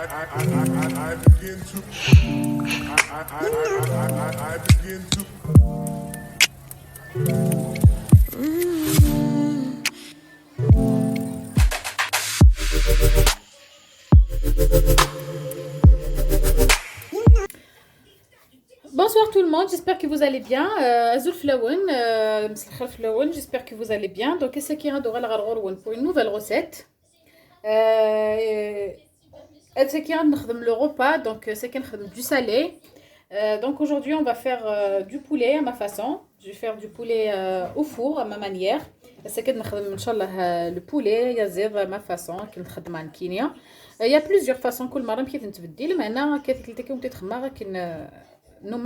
I begin to I begin to Bonsoir tout le monde, j'espère que vous allez bien. Azul Flaouen, Msl Flaouen, j'espère que vous allez bien. Donc, c'est qui Doral Gharghoun pour une nouvelle recette. C'est qui le repas, donc c'est qui du salé. Donc, aujourd'hui, on va faire du poulet à ma façon. Je vais faire du poulet au four à ma manière. C'est qui le poulet, yazir à ma façon, qui il y a plusieurs façons, كل مرة كيف نتبدل. معنا كيف تلتكي وتتخمر كن nous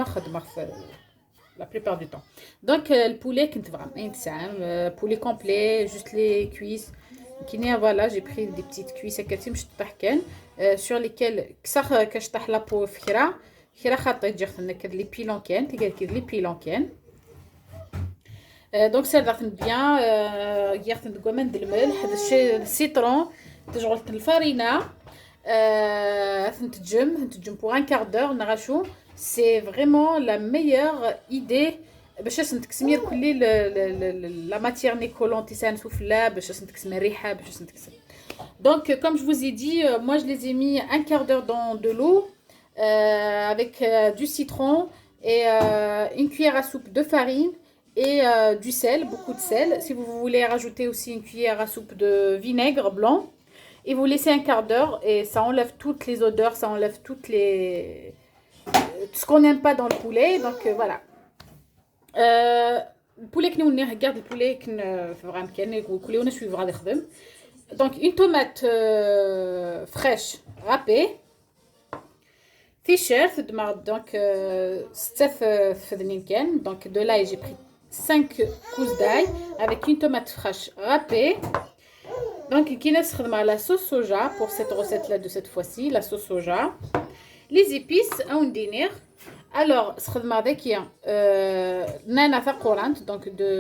la plupart du temps. Donc le poulet كنت vraiment poulet complet, juste les cuisses. Voilà, j'ai pris des petites cuisses sur lesquelles كشطح لا بو فكرة خاطي تجي كد لي بيلون كان تلقى كد لي بيلون كان. Donc ça va bien ياخذ كمان د الملح هذا الشيء السيترون تجعل الفارينة تنتجم pour un quart d'heure نغشو. C'est vraiment la meilleure idée باش نتكسمير كل la matière nécolante تسان سوفلا باش نتكسم الريحة باش نتكسم. Donc comme je vous ai dit, moi je les ai mis un quart d'heure dans de l'eau avec du citron et une cuillère à soupe de farine et du sel, beaucoup de sel. Si vous voulez rajouter aussi une cuillère à soupe de vinaigre blanc et vous laissez un quart d'heure et ça enlève toutes les odeurs, ça enlève toutes les ce qu'on n'aime pas dans le poulet. Donc voilà. Le poulet que nous regarde le poulet que vraiment suivra les khadem. Donc une tomate fraîche râpée. T-shirt donc donc de l'ail j'ai pris 5 gousses d'ail avec une tomate fraîche râpée. Donc qui est la sauce soja pour cette recette là de cette fois-ci, la sauce soja. Les épices un dîner. Alors c'est avec nana courante donc de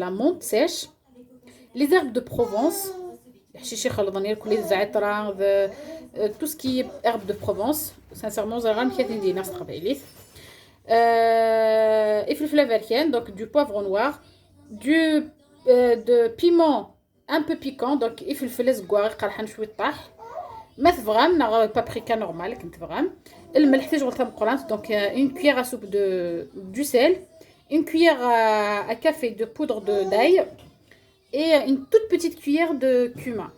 la menthe sèche, les herbes de Provence, tout ce qui est herbes de Provence. Sincèrement et donc du poivre noir, de piment un peu piquant, donc il faut le paprika normal donc une cuillère à soupe du sel, une cuillère à café de poudre d'ail et une toute petite cuillère de cumin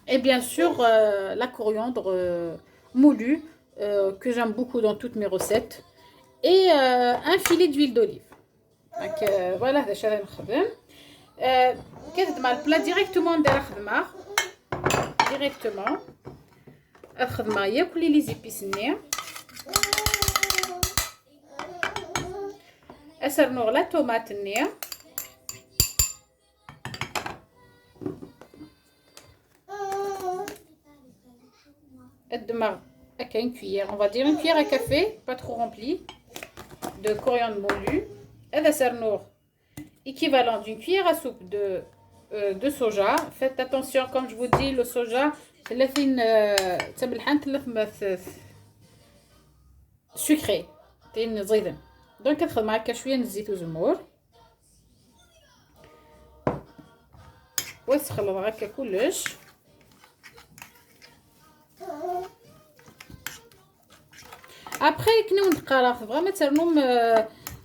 et bien sûr la coriandre moulue que j'aime beaucoup dans toutes mes recettes et un filet d'huile d'olive. Donc voilà كتخدم على البلا ديريكتومون ندير directement الخدمه ياكلي لي زيبيس ني اسرنوغ لا طوماط ني الدماغ هكا une cuillère, on va dire une cuillère à café pas trop remplie de coriandre moulu. هذا سرنوغ équivalent d'une cuillère à soupe de soja. Faites attention, comme je vous dis, le soja sucré. Donc كتخدم معاك شويه نزيت وزمور وتخلط هكا كلش. Après كنا نتقرا vraiment ترنوم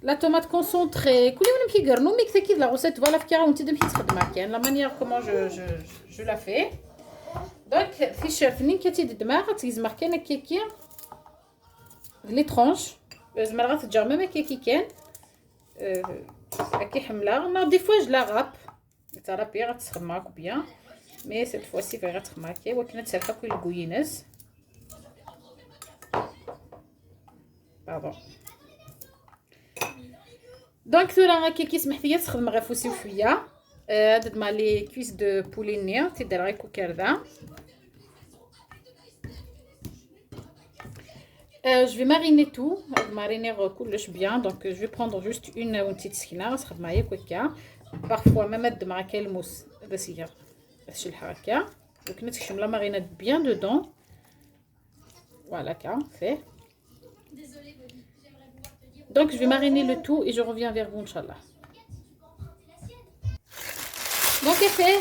la tomate concentrée كل يوم كيقرنو مي كتاكيد لا غوسيت فوالا فكره وانت تبدا تخدم كاين لا مانيير كومون جو لا في. دونك في شافني كتي الدماغ تيزمر كاين كيكي لي طرونش زعما غتجر ميم كيكي كان كي حمله نا دي فوا جو لا غاب ترى بي غتسخن معاك بيان مي سيت فوا سي فغا تخماكي ولكن تسالفا كل كوينس باردون. دونك ثورا كيكي سمح ليا تخدم غير فوسي وشويه هاد مع لي كويس دو بولي نير تدير غير كوكردا. Je vais mariner tout, mariner كلش bien. Donc je vais prendre juste une petite سكينه تخدم معايا كوكا parfois même de معاك الموس هذا سير هادشي الحركه وكنا تكشم لا ماريناد bien dedans Voilà, car fait. Donc, je vais mariner le tout et je reviens vers vous, Inch'Allah. Donc, fait,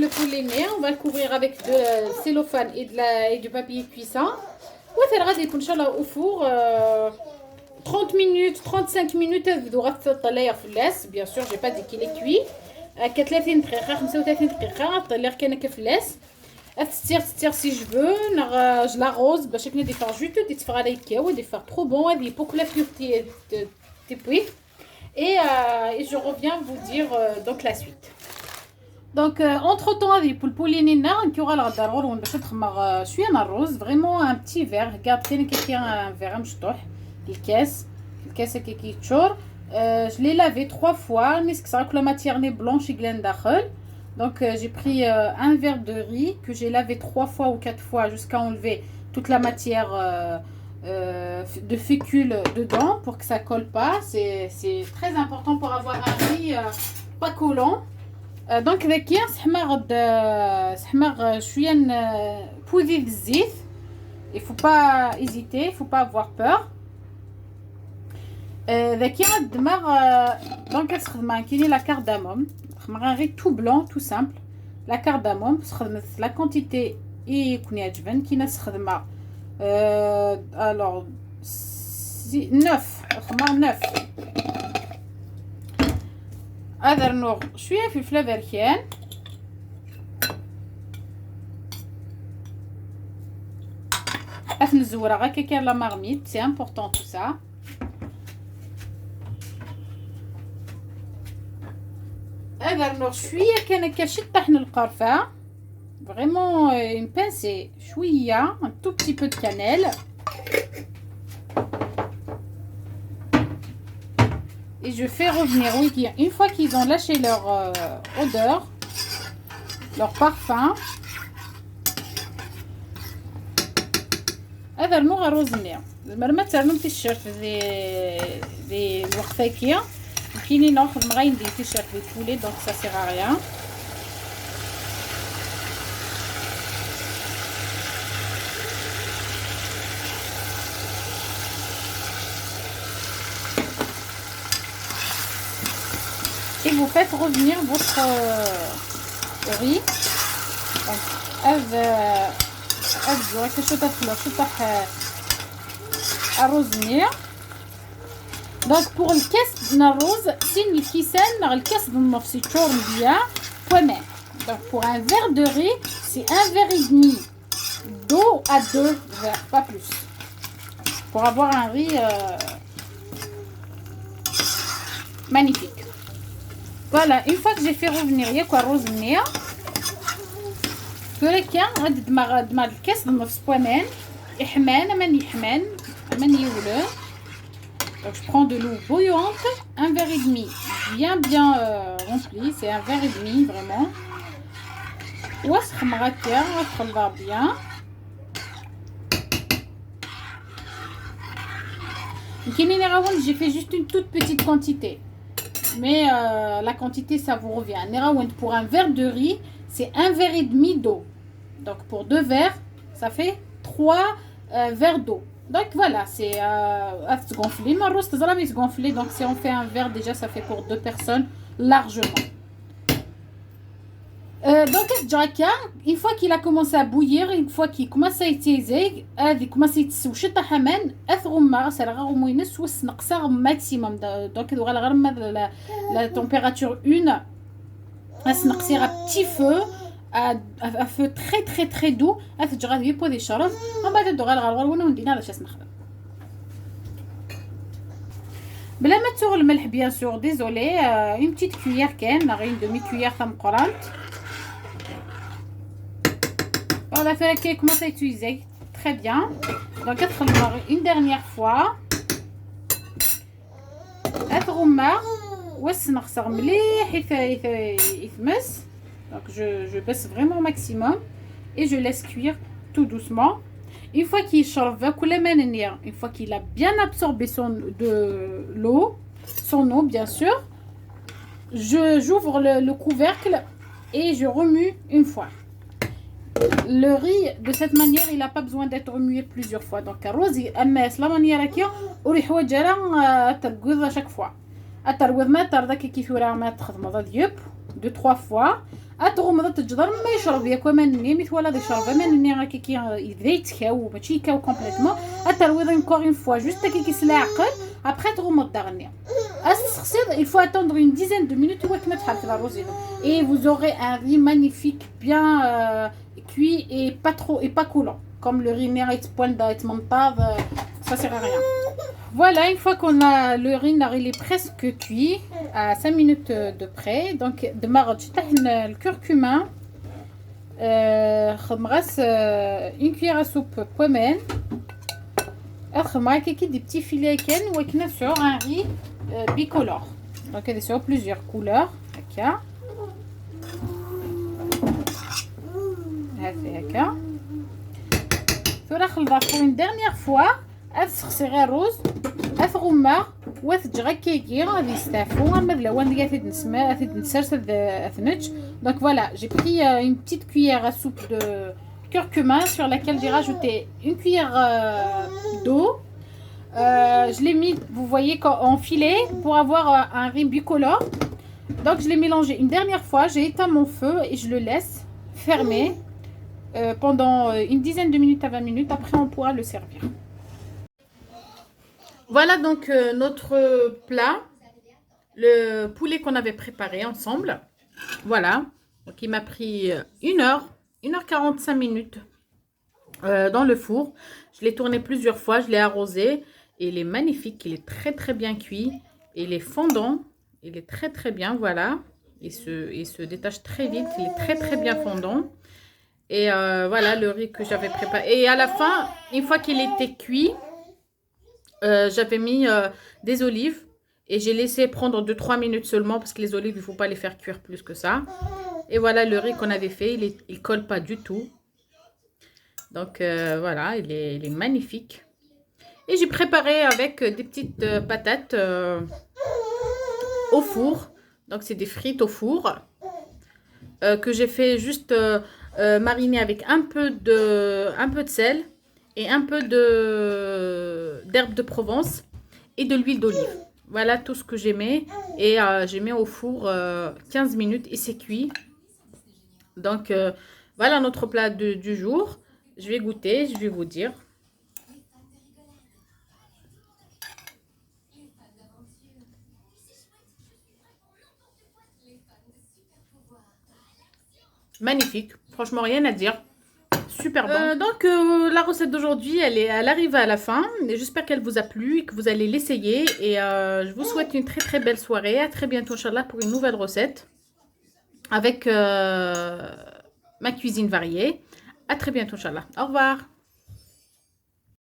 le poulet né, on va le couvrir avec de cellophane et du papier cuisson. On va faire Inch'Allah au four 30 minutes, 35 minutes. Bien sûr, je n'ai pas dit qu'il est cuit. 30 دقيقة 35 دقيقة طلع كأنه كفلاس تستير si je veux je l'arrose باش يكون des fois juteux des fois عليك des fois trop bon des beaucoup la pureté typique et je reviens vous dire donc la suite donc entre temps هذه poulet نينا نكيوغا الغدا الغرون باش تخمر شويه من الرز vraiment un petit verre regarde كاين un verre مشطوح الكاس كي تشور. Je l'ai lavé 3 fois, mais que la matière n'est blanche et glendachel. Donc j'ai pris un verre de riz que j'ai lavé 3 fois ou 4 fois jusqu'à enlever toute la matière de fécule dedans pour que ça colle pas. C'est très important pour avoir un riz pas collant. Donc ذاك سحمر شويه بودي الزيت. Il faut pas hésiter, il faut pas avoir peur. ذاك الدماغ دونك كتخدم كاينين لا كارداموم خمر غير tout blanc tout simple لا كارداموم تخدم لا كونتيتي يكون يعجبن كاين ناس خدمه الوغ 9 خمر 9 هذا النوع شويه فلفله افريكان اثن الزوره غا كاين لا مارميت سي امبورطون tout ça. هذا النوع شويه كان كشطحن القرفه vraiment une pincée شويه un tout petit peu de cannelle et je fais revenir oui une fois qu'ils ont lâché leur odeur leur parfum هذا النوع روزنير ما تعلم تيشيرت دي الوقفاكيه كاينين ناخذ مغاين دي تيشيرت دي بولي دونك سا سير ا ريان. Et vous faites revenir votre riz. Donc هذا شطح الروزنير. Donc pour le caisse de rose, c'est une cuisson dans le caisse de notre chorn bien pommé. Donc pour un verre de riz, c'est un verre et demi d'eau à 2 verres, pas plus. Pour avoir un riz magnifique. Voilà, une fois que j'ai fait revenir, il y a quoi rose néa. ولكن غادي دماغ الكاس de notre pommé. يحمان ماني يحمان ماني يولو. Donc je prends de l'eau bouillante, un verre et demi, bien rempli, c'est un verre et demi vraiment. On va bien. J'ai fait juste une toute petite quantité, mais la quantité ça vous revient. Pour un verre de riz, c'est un verre et demi d'eau. Donc pour 2 verres, ça fait 3 verres d'eau. Donc voilà, c'est gonflé. Ma rose est gonflé. Donc si on fait un verre, déjà ça fait pour 2 personnes largement. Donc une fois qu'il a commencé à bouillir, une fois qu'il commence à يتيزي هذه commence يتسوش طحمان اثغم سرغ غموينس وس نقصا maximum. Donc غير غير la température 1 اس نقصي غا petit feu à feu très doux افجر هذه يبو دي شرف من بعد دوغال غالغال وندينا باش نخدم بلا ما تسوغ الملح بيان سور ديزولي اون بتيت كويير كان غير دومي كويير تاع مقرانت فوالا فاكي كومونسا يتويزي تري بيان دونك كتخلطو اون ديرنيير فوا اتغمر وسنخسر مليح يثمس. Donc je baisse vraiment au maximum et je laisse cuire tout doucement. Une fois qu'il chauffe, une fois qu'il a bien absorbé son eau bien sûr, j'ouvre le couvercle et je remue une fois. Le riz, de cette manière, il n'a pas besoin d'être remué plusieurs fois. Donc, الرز أما la manière هكا وريحوه جرا ترقض chaque fois. الترويض ما ترضى كيف وراه ما تخدم ديوب 2-3 fois. أتغمض تجدر ما يشرب ياك وما نني مثل ولا يشرب ما نني راه كي يبدا يتكاو ماشي يكاو كومبليتمون. الترويض encore une fois juste كي كيسلا عقل après تغمض دغني. il faut attendre une dizaine de minutes et vous aurez un riz magnifique bien cuit et pas trop et pas coulant comme le riz ça sert à rien. Voilà, une fois qu'on a le riz il est presque cuit à 5 minutes de près. Donc de maroc le curcuma une cuillère à soupe pommel des petits filets sur un riz bicolore. Donc elle est sur plusieurs couleurs. Pour une dernière fois, تغسلي الرز أثغمة وتجغكيكي غادي يستعفو أما اللوان اللي غادي نسمع غادي نسرس أثنج. Donc voilà, j'ai pris une petite cuillère à soupe de curcuma sur laquelle j'ai rajouté une cuillère d'eau. Je l'ai mis, vous voyez, en filet pour avoir un riz bicolore. Donc je l'ai mélangé une dernière fois, j'ai éteint mon feu et je le laisse fermer pendant une dizaine de minutes à 20 minutes. Après on pourra le servir. Voilà donc notre plat, le poulet qu'on avait préparé ensemble. Voilà, donc il m'a pris 1h45 minutes dans le four. Je l'ai tourné plusieurs fois, je l'ai arrosé et il est magnifique, il est très bien cuit. Il est fondant, il est très bien, voilà. Il se détache très vite, il est très bien fondant. Et voilà le riz que j'avais préparé. Et à la fin, une fois qu'il était cuit, j'avais mis des olives et j'ai laissé prendre 2-3 minutes seulement parce que les olives, il ne faut pas les faire cuire plus que ça. Et voilà le riz qu'on avait fait, il ne colle pas du tout. Donc voilà, il est magnifique. Et j'ai préparé avec des petites patates au four. Donc c'est des frites au four que j'ai fait juste mariner avec un peu de sel et un peu d'herbe de Provence et de l'huile d'olive. Voilà tout ce que j'ai mis. Et j'ai mis au four 15 minutes et c'est cuit. Donc voilà notre plat du jour. Je vais goûter, je vais vous dire. Magnifique, franchement rien à dire. Super bon. Donc la recette d'aujourd'hui, elle arrive à la fin. J'espère qu'elle vous a plu et que vous allez l'essayer. Et je vous souhaite une très belle soirée. À très bientôt, Inch'Allah, pour une nouvelle recette avec ma cuisine variée. À très bientôt, Inch'Allah. Au revoir.